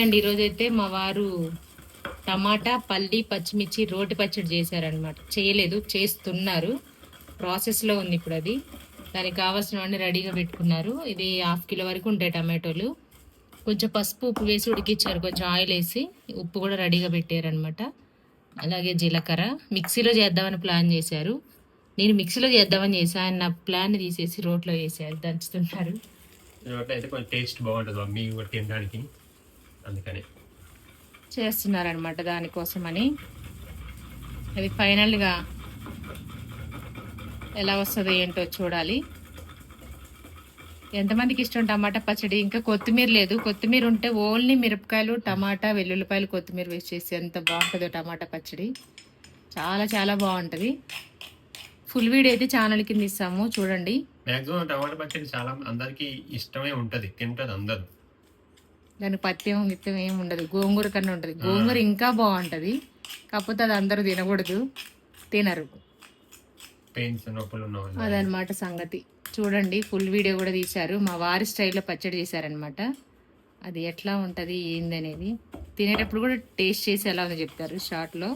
అండి ఈరోజైతే మా వారు టమాటా పల్లి పచ్చిమిర్చి రోటి పచ్చడి చేశారనమాట. చేయలేదు, చేస్తున్నారు. ప్రాసెస్లో ఉంది ఇప్పుడు అది. దానికి కావాల్సినవన్నీ రెడీగా పెట్టుకున్నారు. ఇది 1/2 కిలో వరకు ఉంటాయి టమాటోలు. కొంచెం పసుపు ఉప్పు వేసి ఉడికిచ్చారు, కొంచెం ఆయిల్ వేసి ఉప్పు కూడా రెడీగా పెట్టారనమాట. అలాగే జీలకర్ర మిక్సీలో చేద్దామని ప్లాన్ చేశారు. నేను మిక్సీలో చేద్దామని చేశాను, ఆయన నా ప్లాన్ తీసేసి రోట్లో వేసారు, దంచుతున్నారు. రోట్లో అయితే కొంచెం టేస్ట్ బాగుంటుంది మమ్మీ కూడా తినడానికి, అందుకని చేస్తున్నారనమాట. దానికోసమని అది ఫైనల్గా ఎలా వస్తుందో ఏంటో చూడాలి. ఎంతమందికి ఇష్టం టమాటా పచ్చడి? ఇంకా కొత్తిమీర లేదు. కొత్తిమీర ఉంటే ఓన్లీ మిరపకాయలు టమాటా వెల్లుల్లిపాయలు కొత్తిమీర వేసి చేసి ఎంత బాగుంటుందో టమాటా పచ్చడి. చాలా చాలా బాగుంటుంది. ఫుల్ వీడియో అయితే ఛానల్ కింద ఇస్తాము, చూడండి. మ్యాక్సిమం టమాటా పచ్చడి చాలా అందరికి ఇష్టమే ఉంటుంది, తింటుంది అందరు. దానికి పత్యం గిత్యం ఏమి ఉండదు, గోంగూర కన్నా ఉంటుంది. గోంగూర ఇంకా బాగుంటుంది, కాకపోతే అది అందరూ తినకూడదు, తినరు. పెయిన్స్ నొప్పులు ఉన్న అదనమాట సంగతి. చూడండి, ఫుల్ వీడియో కూడా తీశారు. మా వారి స్టైల్లో పచ్చడి చేశారనమాట. అది ఎట్లా ఉంటుంది ఏంది అనేది తినేటప్పుడు కూడా టేస్ట్ చేసి ఎలా ఉందో చెప్తారు షార్ట్లో.